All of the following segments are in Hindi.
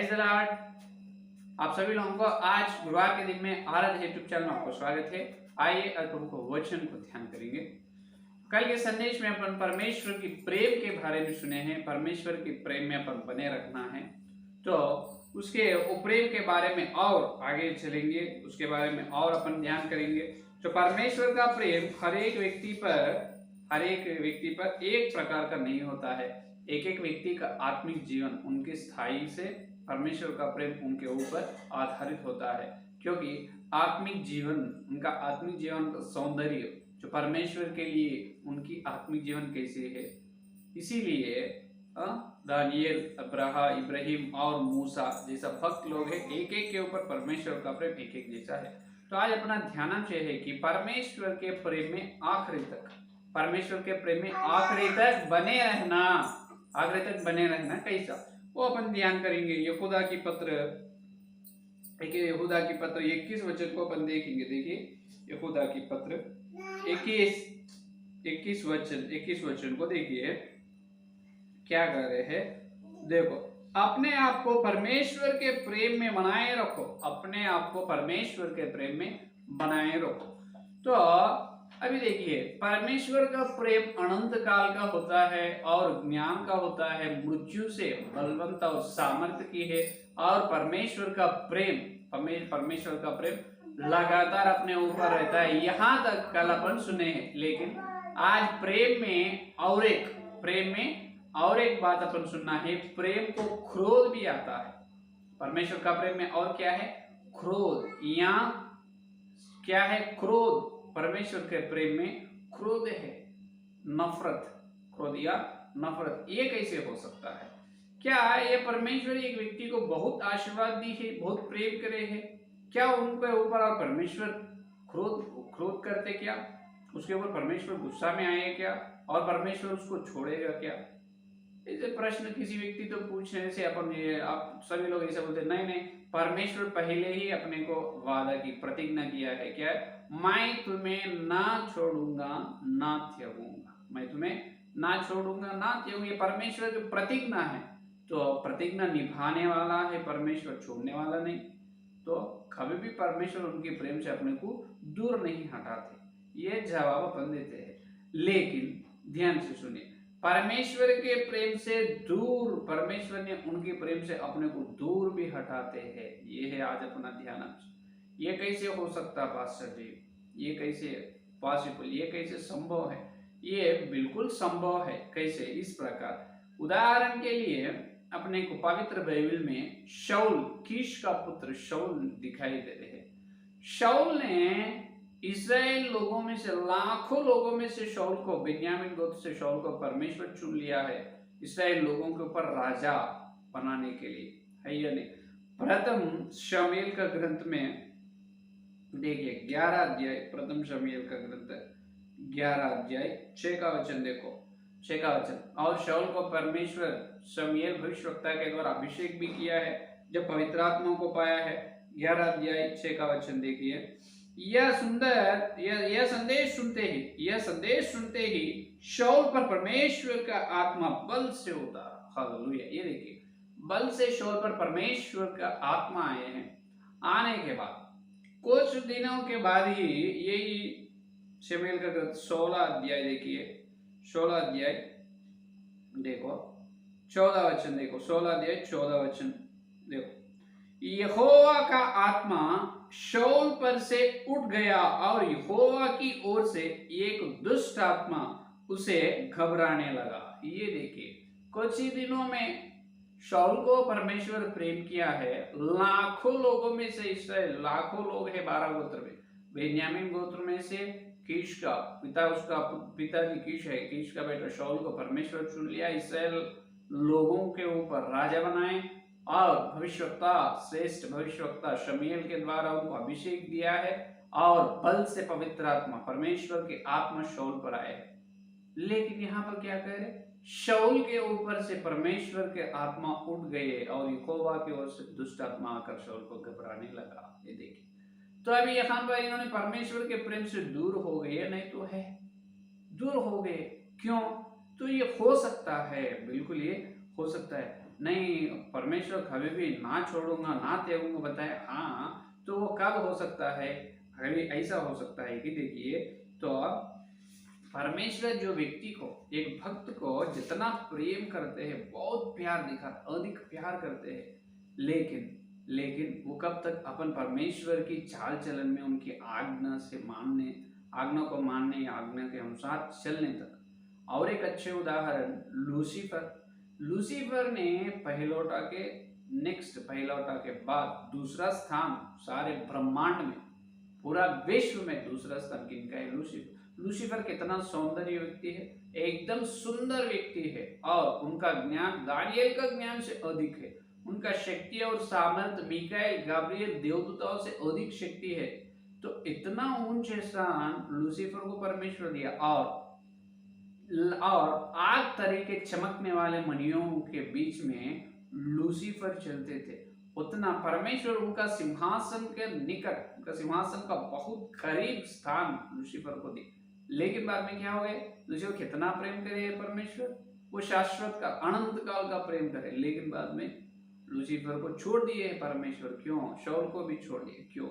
Praise the Lord. आप सभी लोगों को आज गुरुवार के दिन में आराध्य यूट्यूब चैनल में आपको स्वागत है। आइए और प्रभु को वचन को ध्यान करेंगे। कल के संदेश में अपन परमेश्वर की प्रेम के बारे में सुने हैं। परमेश्वर की प्रेम में अपन बने रखना है, तो उसके प्रेम के बारे में और आगे चलेंगे, उसके बारे में और अपन ध्यान करेंगे। तो परमेश्वर का प्रेम हर एक व्यक्ति पर एक प्रकार का नहीं होता है। एक एक व्यक्ति का आत्मिक जीवन उनके स्थायी से परमेश्वर का प्रेम उनके ऊपर आधारित होता है, क्योंकि उनका आत्मिक जीवन का सौंदर्य जो परमेश्वर के लिए उनकी आत्मिक जीवन कैसे है, इसीलिए दानियल, इब्राहिम और मूसा जैसा भक्त लोग हैं, एक एक के ऊपर परमेश्वर का प्रेम एक एक जैसा है। तो आज अपना ध्यानांश है कि परमेश्वर के प्रेम में आखिरी तक बने रहना कैसा, वो अपन ध्यान करेंगे। यहूदा की पत्र 21 वचन को अपन देखेंगे। देखिए यहूदा की पत्र 21 वचन को देखिए क्या कर रहे हैं। देखो, अपने आप को परमेश्वर के प्रेम में बनाए रखो, अपने आप को परमेश्वर के प्रेम में बनाए रखो। तो अभी देखिए, परमेश्वर का प्रेम अनंत काल का होता है और ज्ञान का होता है, मृत्यु से बलवंत और सामर्थ्य की है। और परमेश्वर का प्रेम लगातार अपने ऊपर रहता है। यहाँ तक कल अपन सुने हैं, लेकिन आज प्रेम में और एक बात अपन सुनना है। प्रेम को क्रोध भी आता है। परमेश्वर का प्रेम में और क्या है? क्रोध। यहाँ क्या है? क्रोध। परमेश्वर के प्रेम में क्रोध है, क्रोध या नफरत। ये कैसे हो सकता है? क्या ये परमेश्वर एक व्यक्ति को बहुत आशीर्वाद दी है, बहुत प्रेम करे है, क्या उनके ऊपर और परमेश्वर क्रोध करते क्या? उसके ऊपर परमेश्वर गुस्सा में आए क्या? और परमेश्वर उसको छोड़ेगा क्या? ऐसे प्रश्न किसी व्यक्ति तो पूछने से आप सभी लोग ऐसा बोलते नहीं, परमेश्वर पहले ही अपने को वादा की प्रतिज्ञा किया है। क्या? मैं तुम्हें ना छोड़ूंगा ना त्यागूंगा, मैं तुम्हें ना छोड़ूंगा ना त्यागूंगा। ये परमेश्वर की प्रतिज्ञा है, तो प्रतिज्ञा निभाने वाला है परमेश्वर, छोड़ने वाला नहीं। तो कभी भी परमेश्वर उनके प्रेम से अपने को दूर नहीं हटाते, ये जवाब अपन देते हैं। लेकिन ध्यान से सुनिए, परमेश्वर के प्रेम से दूर, परमेश्वर ने उनके प्रेम से अपने को दूर भी हटाते हैं। ये है आज अपना ध्यान। ये कैसे हो सकता पास्टर जी? ये कैसे पॉसिबल, ये कैसे संभव है? ये बिल्कुल संभव है। कैसे? इस प्रकार, उदाहरण के लिए अपने को पवित्र बाइबल में शाऊल, कीश का पुत्र शाऊल दिखाई दे रहे हैं। शाऊल ने इस्राएल लोगों में से, लाखों लोगों में से शाऊल को, बेन्यामीन गोत्र से शाऊल को परमेश्वर चुन लिया है इस्राएल लोगों के ऊपर राजा बनाने के लिए, है या नहीं? प्रथम शमूएल का ग्रंथ में देखिए 11 अध्याय, प्रथम शमूएल का ग्रंथ 11 अध्याय 6 का वचन देखो, 6 का वचन। और शाऊल को परमेश्वर शमूएल भविष्यवक्ता के द्वारा अभिषेक भी किया है, जब पवित्र आत्मा को पाया है। 11 अध्याय 6 का वचन देखिए। यह संदेश सुनते ही शाऊल पर परमेश्वर का आत्मा बल से उतारा। हालेलुया। ये देखिए, बल से शाऊल पर परमेश्वर का आत्मा आए हैं। आने के बाद कुछ दिनों के बाद ही यही शमूएल का ग्रंथ 16 अध्याय देखिए, 16 अध्याय देखो 14 वचन देखो, 16 अध्याय 14 वचन देखो। यहोवा का आत्मा शाऊल पर से उठ गया और यहोवा की ओर से एक दुष्ट आत्मा उसे घबराने लगा। ये देखिए, कुछ ही दिनों में शाऊल को परमेश्वर प्रेम किया है। लाखों लोगों में से, इस्राएल लाखों लोग हैं 12 गोत्र में, बेन्यामीन गोत्र में से कीश का पिताजी कीश है, कीश का बेटा शाऊल को परमेश्वर चुन लिया, इस्राएल लोगों के ऊपर राजा बनाए और भविष्यवक्ता, श्रेष्ठ भविष्यवक्ता शमूएल के द्वारा उनको अभिषेक दिया है। और बल से पवित्र आत्मा, परमेश्वर की आत्मा शाऊल पर आए है। लेकिन यहाँ पर क्या कह रहे? शाऊल के ऊपर से परमेश्वर के आत्मा उठ गए और यहोवा की ओर से दुष्ट आत्मा आकर शाऊल को घबराने लगा। ये देखिए, तो अभी यहाँ पर इन्होंने परमेश्वर के प्रेम से दूर हो गए, नहीं तो है दूर हो गए। क्यों? तो ये हो सकता है, बिल्कुल ये हो सकता है। नहीं परमेश्वर कभी भी ना छोड़ूंगा ना त्यागूंगा बताए, हाँ तो वो कब हो सकता है? अगर ऐसा हो सकता है कि देखिए, तो परमेश्वर जो व्यक्ति को, एक भक्त को जितना प्रेम करते हैं, बहुत प्यार दिखा, अधिक प्यार करते हैं, लेकिन लेकिन वो कब तक अपन परमेश्वर की चाल चलन में उनकी आज्ञा से मानने, आज्ञा को मानने, आज्ञा के अनुसार चलने तक। और एक अच्छे उदाहरण लूसीफर। लूसीफर ने पहलौठा के पहलौठा के बाद दूसरा स्थान सारे ब्रह्मांड में, पूरा विश्व में दूसरा स्थान किनका है? लूसीफर। लूसीफर कितना सौंदर्य व्यक्ति है, एकदम सुंदर व्यक्ति है, और उनका ज्ञान दानियेल का ज्ञान से अधिक है। उनका शक्ति और सामर्थ्य मिकाएल गाब्रियल देवदूताओं से अधिक शक्ति है। तो इतना ऊंचे स्थान लूसीफर को परमेश्वर दिया, और आग तरीके चमकने वाले मणियों के बीच में लूसीफर चलते थे। उतना परमेश्वर उनका सिंहासन के निकट, उनका सिंहासन का बहुत करीब स्थान लूसीफर को दी। लेकिन बाद में क्या हो गए? लूसीफर कितना प्रेम करे परमेश्वर, वो शाश्वत का अनंत काल का प्रेम करे, लेकिन बाद में लूसीफर को छोड़ दिए परमेश्वर। क्यों? शाऊल को भी छोड़ दिए। क्यों?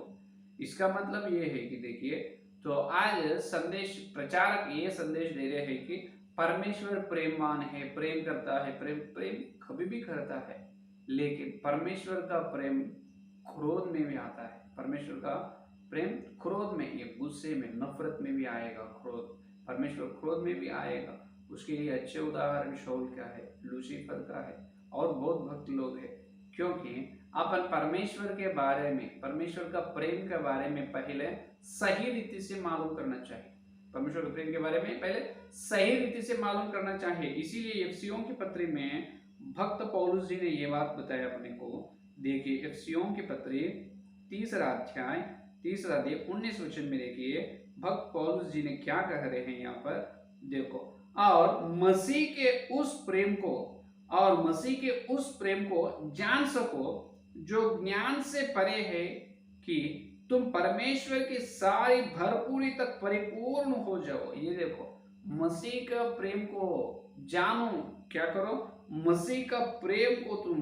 इसका मतलब ये है कि देखिए, तो आज संदेश प्रचारक ये संदेश दे रहे हैं कि परमेश्वर प्रेमवान है, प्रेम करता है, प्रेम कभी भी करता है, लेकिन परमेश्वर का प्रेम क्रोध में भी आता है। परमेश्वर का प्रेम क्रोध में, ये गुस्से में, नफरत में भी आएगा। क्रोध, परमेश्वर क्रोध में भी आएगा। उसके लिए अच्छे उदाहरण शाऊल का है, लूसीफर का है, और बहुत भक्त लोग हैं। क्योंकि अपन परमेश्वर के बारे में, परमेश्वर का प्रेम के बारे में पहले सही रीति से मालूम करना चाहिए। परमेश्वर के प्रेम के बारे में पहले सही रीति से मालूम करना चाहिए। इसीलिए एफिसियों की पत्री में भक्त पौलुस जी ने ये बात बताया अपने को। देखिए एफिसियों की पत्री तीसरा अध्याय 19 वचन में देखिए भक्त पौलुस जी ने क्या कह रहे हैं यहाँ पर, देखो, और मसीह के उस प्रेम को जान सको जो ज्ञान से परे है, कि तुम परमेश्वर की सारी भरपूरी तक परिपूर्ण हो जाओ। ये देखो, मसीह का प्रेम को जानो, क्या करो? मसीह का प्रेम को तुम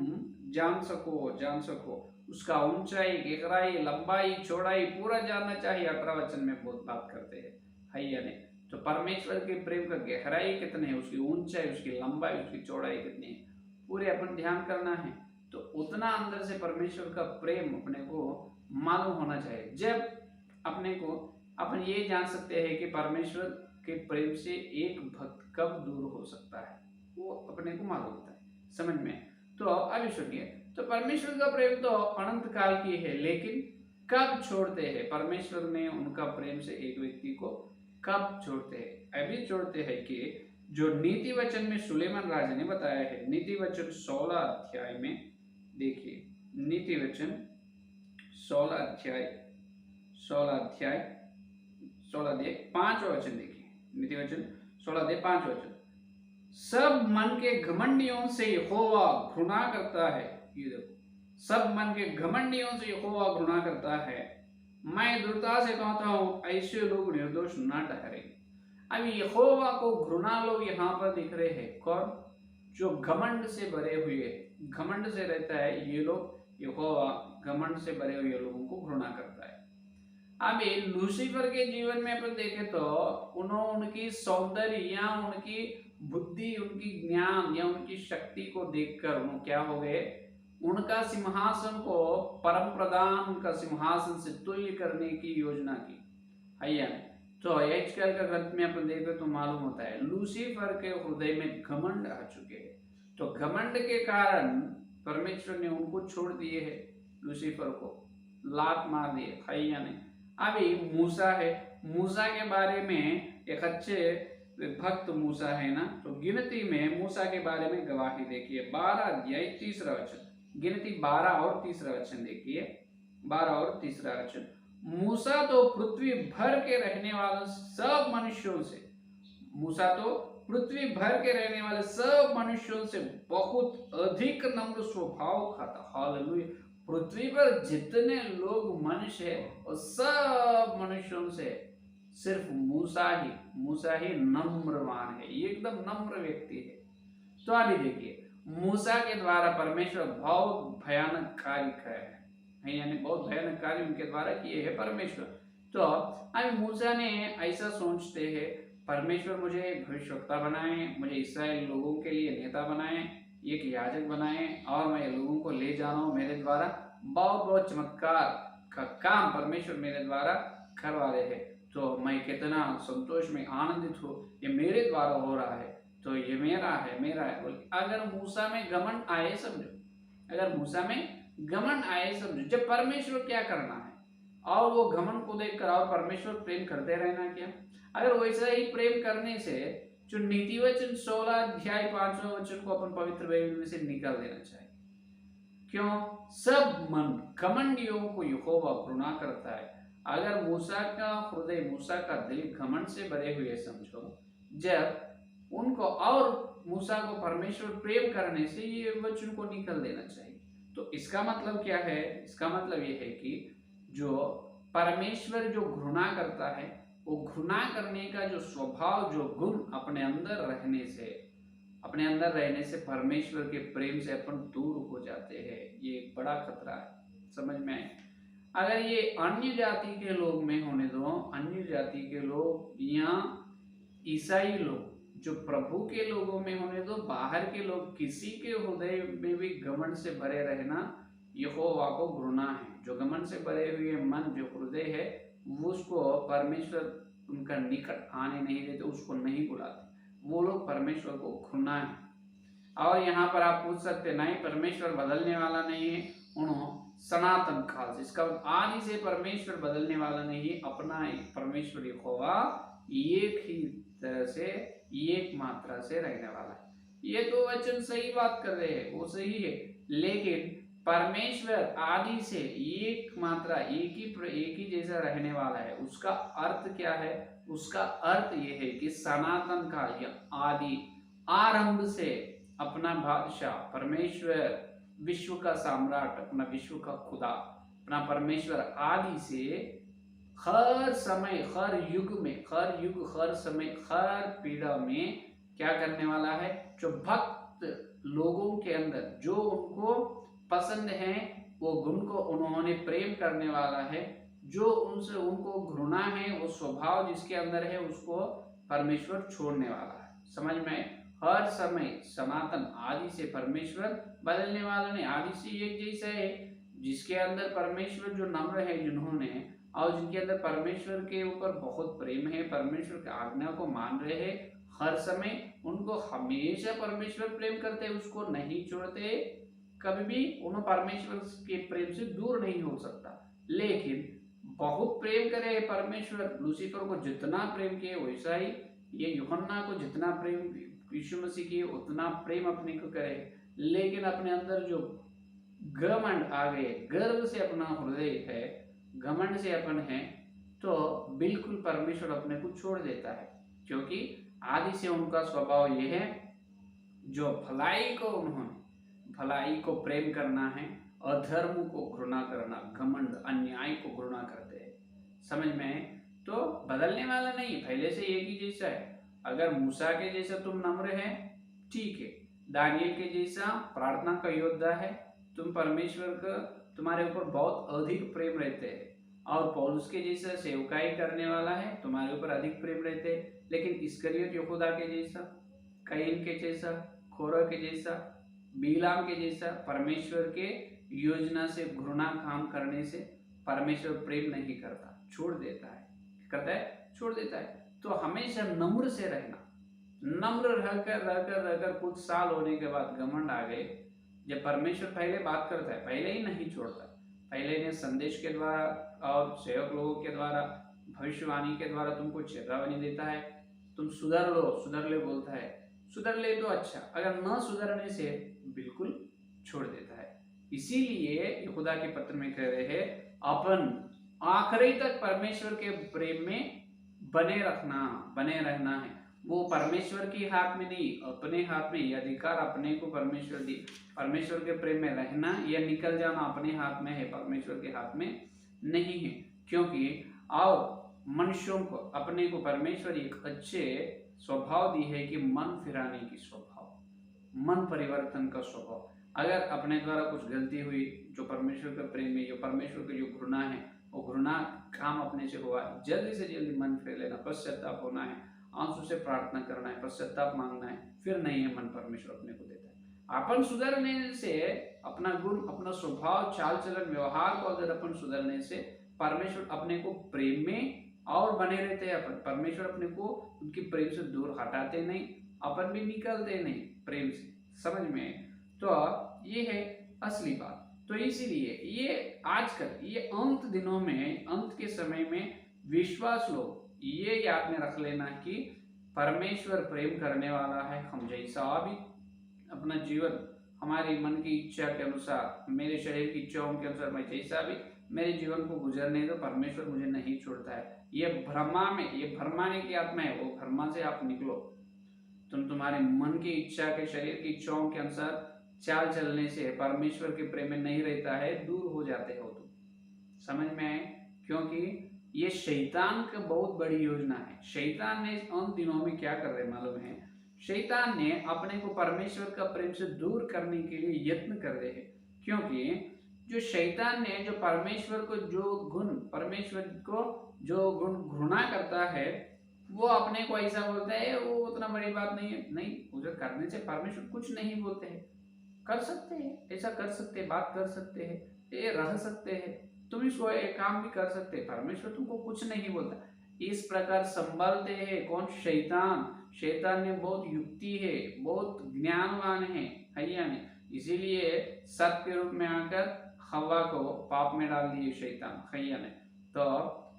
जान सको, उसका ऊंचाई, गहराई, लंबाई, चौड़ाई पूरा जानना चाहिए। 18 वचन में बहुत बात करते हैं या नहीं? तो परमेश्वर के प्रेम का गहराई कितने है, उसकी ऊंचाई, उसकी लंबाई, उसकी चौड़ाई कितनी है, पूरे अपन ध्यान करना है। तो उतना अंदर से परमेश्वर का प्रेम अपने को मालूम होना चाहिए। जब अपने को अपन ये जान सकते हैं कि परमेश्वर के प्रेम से एक भक्त कब दूर हो सकता है, वो अपने को मालूम होता है, समझ में। तो अभी सुनिए, तो परमेश्वर का प्रेम तो अनंत काल की है, लेकिन कब छोड़ते हैं? परमेश्वर ने उनका प्रेम से एक व्यक्ति को कब छोड़ते हैं? अभी छोड़ते हैं कि जो नीति वचन में सुलेमान राजा ने बताया है। नीति वचन 16 अध्याय में देखिए, नीति वचन 16 अध्याय 5 वचन देखिए। नीति वचन 16 5 वचन, सब मन के घमंडियों से यहोवा घृणा करता है। ये देखो, सब मन के घमंडियों से यहोवा घृणा करता है। मैं दृढ़ता से कहता हूं, ऐसे लोग निर्दोष न ठहरे। अब यहोवा को घृणा लोग यहाँ पर दिख रहे हैं। कौन? जो घमंड से भरे हुए, घमंड से रहता है ये लोग, यहोवा घमंड से भरे हुए लोगों को घृणा करता है। अभी लूसीफर के जीवन में अपन देखें तो उनकी सौंदर्य या उनकी बुद्धि, उनकी ज्ञान या उनकी शक्ति को देखकर उन्होंने क्या हो गए, उनका सिंहासन को परम प्रधान, उनका सिंहासन से तुल्य करने की योजना की है या नहीं? तो एचकेएल का ग्रंथ में अपन देखें तो मालूम होता है लूसीफर के हृदय में घमंड आ चुके हैं। तो घमंड के कारण परमेश्वर ने उनको छोड़ दिए है, लूसीफर को लात मार दिए, है या नहीं? अभी मूसा है, मूसा के बारे में एक अच्छे भक्त मूसा है ना, तो गिनती में मूसा के बारे में गवाही देखिए 12 अध्याय 3 वचन, गिनती 12 और 3 वचन देखिए, 12 और 3 वचन। मूसा तो पृथ्वी भर के रहने वाले सब मनुष्यों से, मूसा तो पृथ्वी भर के रहने वाले सब मनुष्यों से बहुत अधिक नम्र स्वभाव का था। हालेलुया। पृथ्वी पर जितने लोग मनुष्य है और सब मनुष्यों से सिर्फ मूसा ही नम्रवान है, एकदम नम्र व्यक्ति है। तो अभी देखिए, मूसा के द्वारा परमेश्वर बहुत भयानक कार्य करे हैं, यानी बहुत भयानक कार्य उनके द्वारा किए हैं परमेश्वर। तो अभी मूसा ने ऐसा सोचते हैं, परमेश्वर मुझे एक भविष्यवक्ता बनाए, मुझे इस्राएल लोगों के लिए नेता बनाए, एक याजक बनाए, और मैं लोगों को ले जा रहा हूँ, मेरे द्वारा बहुत बहुत चमत्कार का काम परमेश्वर मेरे द्वारा करवा रहे हैं। तो मैं कितना संतोष में आनंदित हूँ, ये मेरे द्वारा हो रहा है, तो ये मेरा है, मेरा है बोल। अगर मूसा में घमंड आए समझो, अगर मूसा में घमंड आए समझो, जब परमेश्वर क्या करना है और वो घमंड को देखकर और परमेश्वर प्रेम करते रहना क्या? अगर वैसा ही प्रेम करने से जो नीति वचन 16 अध्याय 5वां वचन को अपन पवित्र बाइबल में से निकाल देना चाहिए। क्यों? सब मन घमंडियों को यहोवा घृणा करता है। अगर मूसा का हृदय, मूसा का दिल घमंड से भरे हुए समझो, जब उनको और मूसा को परमेश्वर प्रेम करने से ये वचन को निकल देना चाहिए। तो इसका मतलब क्या है? इसका मतलब ये है कि जो परमेश्वर जो घृणा करता है, वो घृणा करने का जो स्वभाव, जो गुण अपने अंदर रहने से परमेश्वर के प्रेम से अपन दूर हो जाते हैं। ये एक बड़ा खतरा है, समझ में आए? अगर ये अन्य जाति के लोग में होने दो, अन्य जाति के लोग या ईसाई लोग, जो प्रभु के लोगों में होने दो, बाहर के लोग, किसी के हृदय में भी घमंड से भरे रहना यहोवा को घृणा है। जो घमंड से भरे हुए मन, जो हृदय है, उसको परमेश्वर उनका निकट आने नहीं देते, उसको नहीं बुलाते, वो लोग परमेश्वर को घृणा है। और यहाँ पर आप पूछ सकते नहीं, परमेश्वर बदलने वाला नहीं है, उन्होंने सनातन काल से, इसका आदि से परमेश्वर बदलने वाला नहीं है, अपना एक परमेश्वर यहोवा एक ही तरह से, एक मात्रा से रहने वाला है। ये तो वचन सही बात कर रहे हैं, वो सही है, लेकिन परमेश्वर आदि से एक मात्रा, एक ही जैसा रहने वाला है। उसका अर्थ क्या है? उसका अर्थ ये है कि सनातन काल या आदि, आरंभ से अपना बादशाह परमेश्वर, विश्व का सम्राट, अपना विश्व का खुदा, अपना परमेश्वर आदि से हर समय, हर युग में, हर समय, हर पीढ़ा में क्या करने वाला है? जो भक्त लोगों के अंदर जो उनको पसंद है, वो गुण को उन्होंने प्रेम करने वाला है। जो उनसे उनको घृणा है, वो स्वभाव जिसके अंदर है, उसको परमेश्वर छोड़ने वाला है। समझ में? हर समय सनातन आदि से परमेश्वर बदलने वाला नहीं, आदि से एक जैसा है। जिसके अंदर परमेश्वर जो नम्र है, जिन्होंने, और जिनके अंदर परमेश्वर के ऊपर बहुत प्रेम है, परमेश्वर की आज्ञा को मान रहे हैं, हर समय उनको हमेशा परमेश्वर प्रेम करते, उसको नहीं छोड़ते, कभी भी उन्हें परमेश्वर के प्रेम से दूर नहीं हो सकता। लेकिन बहुत प्रेम करे परमेश्वर, लूसीफर को जितना प्रेम किए वैसा ही ये यूहन्ना को जितना प्रेम यीशु मसीह की उतना प्रेम अपने को करे। लेकिन अपने अंदर जो घमंड आ गए, गर्व से अपना हृदय है, घमंड से अपन है, तो बिल्कुल परमेश्वर अपने को छोड़ देता है। क्योंकि आदि से उनका स्वभाव यह है, जो भलाई को, उन्होंने भलाई को प्रेम करना है, अधर्म को घृणा करना, घमंड अन्याय को घृणा करते हैं। समझ में? तो बदलने वाला नहीं, पहले से एक ही जैसा है। अगर मूसा के जैसा तुम नम्र है, ठीक है, दानियल के जैसा प्रार्थना का योद्धा है, तुम परमेश्वर का, तुम्हारे ऊपर बहुत अधिक प्रेम रहते हैं, और पौलुस के जैसा सेवकाई करने वाला है, तुम्हारे ऊपर अधिक प्रेम रहते हैं। लेकिन इस्करियोत यहूदा के जैसा, कैन के जैसा, खोरा के जैसा, बिलाम के जैसा परमेश्वर के योजना से घृणा काम करने से परमेश्वर प्रेम नहीं करता, छोड़ देता है। करता है? छोड़ देता है। तो हमेशा नम्र से रहना, नम्र रहकर कुछ साल होने के बाद घमंड आ गए। जब परमेश्वर पहले बात करता है, पहले ही नहीं छोड़ता, पहले ने संदेश के द्वारा और सेवक लोगों के द्वारा, भविष्यवाणी के द्वारा तुमको चेतावनी देता है, तुम सुधर लो, सुधर ले बोलता है, सुधर ले तो अच्छा, अगर न सुधरने से बिल्कुल छोड़ देता है। इसीलिए यहूदा के पत्र में कह रहे हैं, अपन आखिरी तक परमेश्वर के प्रेम में बने रहना है। वो परमेश्वर के हाथ में नहीं, अपने हाथ में। ये अधिकार अपने को परमेश्वर दी, परमेश्वर के प्रेम में रहना या निकल जाना अपने हाथ में है, परमेश्वर के हाथ में नहीं है। क्योंकि और मनुष्यों को, अपने को परमेश्वर एक अच्छे स्वभाव दी है कि मन फिराने की स्वभाव, मन परिवर्तन का स्वभाव। अगर अपने द्वारा कुछ गलती हुई, जो परमेश्वर का प्रेम है, जो परमेश्वर की जो घृणा है, वो घृणा काम अपने से हुआ, जल्दी से जल्दी मन फेर लेना, पश्चाताप होना है, आंसू से प्रार्थना करना है, पश्चाताप मांगना है, फिर नहीं है मन परमेश्वर अपने को देता है। अपन सुधरने से, अपना गुण, अपना स्वभाव, चाल चलन, व्यवहार को अगर अपन सुधरने से परमेश्वर अपने को प्रेम में और बने रहते हैं। अपन परमेश्वर अपने को उनकी प्रेम से दूर हटाते नहीं, अपन भी निकलते नहीं प्रेम से। समझ में? तो ये है असली बात। तो इसीलिए ये आजकल ये अंत दिनों में, अंत के समय में विश्वास लोग ये याद में रख लेना कि परमेश्वर प्रेम करने वाला है। हम जैसा भी अपना जीवन हमारे मन की इच्छा के अनुसार, मेरे शरीर की इच्छाओं के अनुसार मैं जैसा भी मेरे जीवन को गुजरने दो, परमेश्वर मुझे नहीं छोड़ता है। ये भ्रमा में, ये भरमाने की आत्मा है, वो भरमा से आप निकलो। तुम तुम्हारे मन की इच्छा के, शरीर की इच्छाओं के अनुसार चाल चलने से परमेश्वर के प्रेम में नहीं रहता है, दूर हो जाते हो तुम। समझ में आए? क्योंकि ये शैतान का बहुत बड़ी योजना है। शैतान ने उन दिनों में क्या कर रहे मालूम है? शैतान ने अपने को परमेश्वर का प्रेम से दूर करने के लिए यत्न कर रहे हैं। क्योंकि जो शैतान ने, जो परमेश्वर को जो गुण, परमेश्वर को जो गुण घृणा करता है, वो अपने को ऐसा बोलता है वो उतना बड़ी बात नहीं है। नहीं, उसे करने से परमेश्वर कुछ नहीं बोलते हैं। कर सकते हैं, ऐसा कर सकते हैं, बात कर सकते हैं, ये रह सकते हैं, तुम इसको एक काम भी कर सकते हैं, परमेश्वर तुमको कुछ नहीं बोलता। इस प्रकार संभलते हैं कौन? शैतान। शैतान ने बहुत युक्ति है, बहुत ज्ञानवान है नहीं, इसीलिए सर्प के रूप में आकर हवा को पाप में डाल दिए शैतान ने। तो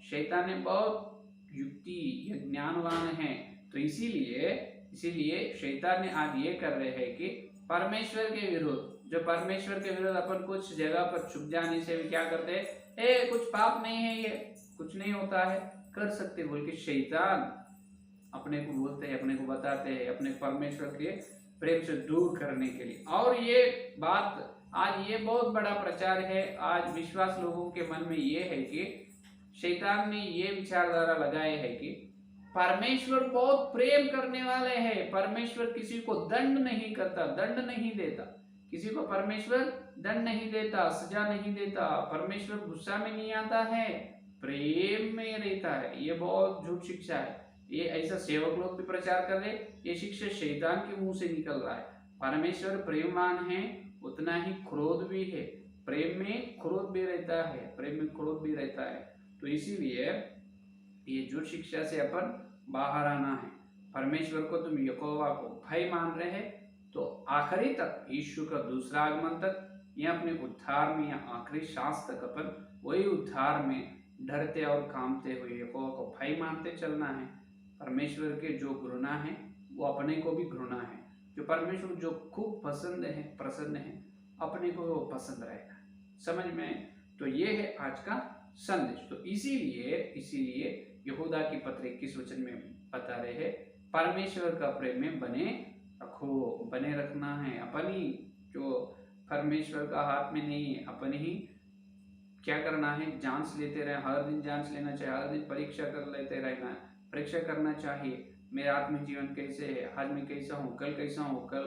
शैतान ने बहुत युक्ति, ये ज्ञानवान है। तो इसीलिए शैतान ने आज ये कर रहे हैं कि परमेश्वर के विरुद्ध, जो परमेश्वर के विरुद्ध अपन कुछ जगह पर छुप जाने से भी क्या करते हैं, कुछ पाप नहीं है, ये कुछ नहीं होता है, कर सकते बोल के शैतान अपने को बोलते हैं, अपने को बताते हैं, अपने परमेश्वर के प्रेम से दूर करने के लिए। और ये बात आज ये बहुत बड़ा प्रचार है। आज विश्वास लोगों के मन में ये है कि शैतान ने ये विचारधारा लगाए है कि परमेश्वर बहुत प्रेम करने वाले हैं, परमेश्वर किसी को दंड नहीं करता, दंड नहीं देता, किसी को परमेश्वर दंड नहीं देता, सजा नहीं देता, परमेश्वर गुस्सा में नहीं आता है, प्रेम में रहता है। ये बहुत झूठ शिक्षा है। ये ऐसा सेवक लोग भी प्रचार कर रहे, ये शिक्षा शैतान के मुंह से निकल रहा है। परमेश्वर प्रेमवान है, उतना ही क्रोध भी है, प्रेम में क्रोध भी रहता है, प्रेम में क्रोध भी रहता है। तो इसीलिए ये झूठ शिक्षा से अपन बाहर आना है। परमेश्वर को तुम यहोवा को भाई मान रहे हैं, तो आखिरी तक, यीशु का दूसरा आगमन तक, या अपने उद्धार में, या आखिरी सांस तक अपन वही उद्धार में डरते और कामते हुए यहोवा को भाई मानते चलना है। परमेश्वर के जो घृणा है वो अपने को भी घृणा है। जो परमेश्वर जो खूब पसंद है, प्रसन्न है, अपने को वो पसंद रहेगा। समझ में? तो ये है आज का संदेश। तो इसीलिए यहूदा की पत्र 21 वचन में बता रहे हैं, परमेश्वर का प्रेम में बने रखो, बने रखना है। अपन ही जो परमेश्वर का हाथ में नहीं है, अपन ही क्या करना है, जांच लेते रहे, हर दिन जांच लेना चाहिए, हर दिन परीक्षा कर लेते रहना, परीक्षा करना चाहिए। मेरा आत्मिक जीवन कैसे है, आज मैं कैसा हूँ, कल कैसा हूँ, कल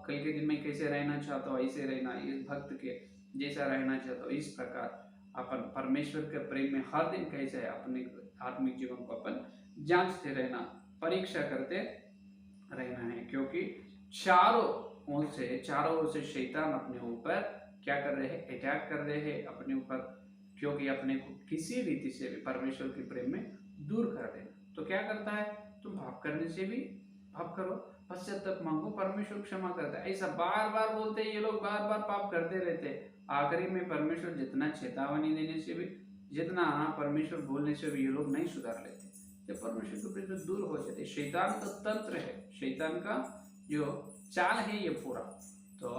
के दिन में कैसे रहना चाहता हूँ, ऐसे रहना, इस भक्त के जैसा रहना चाहता हूँ। इस प्रकार अपन परमेश्वर के प्रेम में हर दिन कैसे है, अपने आत्मिक जीवन को अपन जांचते रहना, परीक्षा करते रहना है। क्योंकि चारों ओर से शैतान अपने ऊपर क्या कर रहे हैं, अटैक कर रहे हैं अपने ऊपर, क्योंकि अपने को किसी रीति से भी परमेश्वर के प्रेम में दूर कर देना। तो क्या करता है, तुम पाप करने से भी पाप करो, पश्चाताप मांगो, परमेश्वर क्षमा करता है। ऐसा बार बार बोलते हैं ये लोग, बार बार पाप करते रहते हैं। आखिरी में परमेश्वर जितना चेतावनी देने से भी, जितना परमेश्वर बोलने से भी ये लोग नहीं सुधार लेते, जब परमेश्वर के प्रेम से दूर हो जाते। शैतान का तंत्र है, शैतान का जो चाल है ये पूरा। तो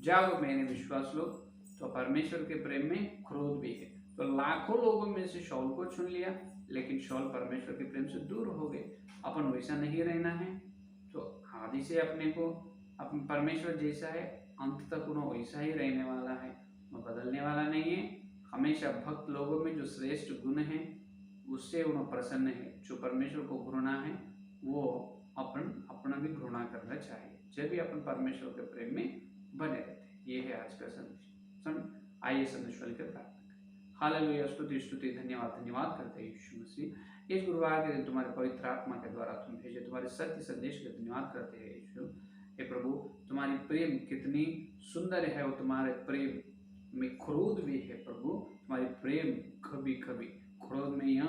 जाओ मेरे विश्वास लोग, तो परमेश्वर के प्रेम में क्रोध भी है। तो लाखों लोगों में से शाऊल को चुन लिया, लेकिन शाऊल परमेश्वर के प्रेम से दूर हो गए। अपन वैसा नहीं रहना है। तो आदि से अपने को अपन परमेश्वर जैसा है, अंत तक उन्हें वैसा ही रहने वाला है, बदलने वाला नहीं है। हमेशा भक्त लोगों में जो श्रेष्ठ गुण है उससे उन्हें प्रसन्न है। जो परमेश्वर को घृणा है वो अपना भी घृणा करना चाहिए। जब भी अपन परमेश्वर के प्रेम में बने रहते हैं। ये है आज का संदेश। आइए संदेश फल के प्रार्थना करें। हालेलुया, स्तुति स्तुति धन्यवाद धन्यवाद करते हैं यीशु मसीह। इस गुरुवार के दिन तुम्हारे पवित्र आत्मा के द्वारा तुम भेजे तुम्हारे सत्य संदेश के धन्यवाद करते हैं यीशु। हे प्रभु, तुम्हारी प्रेम कितनी सुंदर है, वो तुम्हारे प्रेम में क्रोध भी है प्रभु। तुम्हारी प्रेम कभी कभी क्रोध में या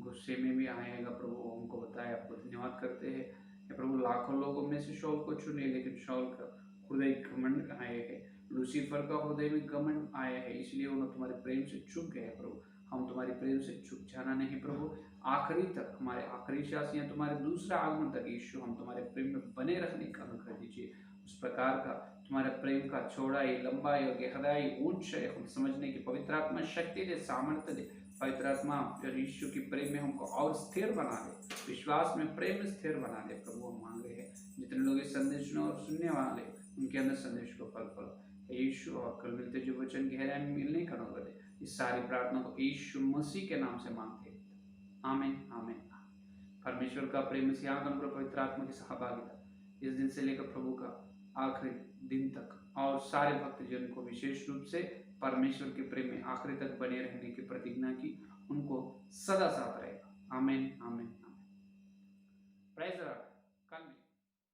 गुस्से में भी आएगा प्रभु, हमको बताया। आपको धन्यवाद करते हैं हे प्रभु। लाखों लोगों में से शाऊल को चुने, लेकिन शाऊल का हृदय घमंड आए है, लूसीफर का हृदय में घमंड आया है, इसलिए उन्होंने तुम्हारे प्रेम से चूक गए प्रभु। हम तुम्हारे प्रेम से चूक जाना नहीं प्रभु। आखिरी तक, हमारे आखिरी श्वास या तुम्हारे दूसरा आगमन तक यीशु हम तुम्हारे प्रेम में बने रहने का अनुग्रह दीजिए। उस प्रकार का तुम्हारे प्रेम का चौड़ाई, लंबाई और गहराई, ऊंचाई हम समझने की पवित्र आत्मा शक्ति दे, सामर्थ्य दे। पवित्र आत्मा यीशु की प्रेम में हमको और स्थिर बना दे, विश्वास में प्रेम में स्थिर बना दे प्रभु। हम मांग रहे हैं जितने लोग इस संदेश सुनो और सुनने वाले, उनके अंदर संदेश को फल फल यीशु, और कल मिलते जो वचन गहराई में मिलने का अनुग्रह दे। इस सारी प्रार्थना को यीशु मसीह के नाम से मांगते हैं, आमीन आमीन। परमेश्वर का प्रेम, इस यहाँ का पवित्र आत्मा की सहभागिता इस दिन से लेकर प्रभु का आखिरी दिन तक, और सारे भक्त जन को विशेष रूप से परमेश्वर के प्रेम में आखिरी तक बने रहने की प्रतिज्ञा की, उनको सदा साथ रहेगा। आमीन आमीन आमीन। Praise the Lord.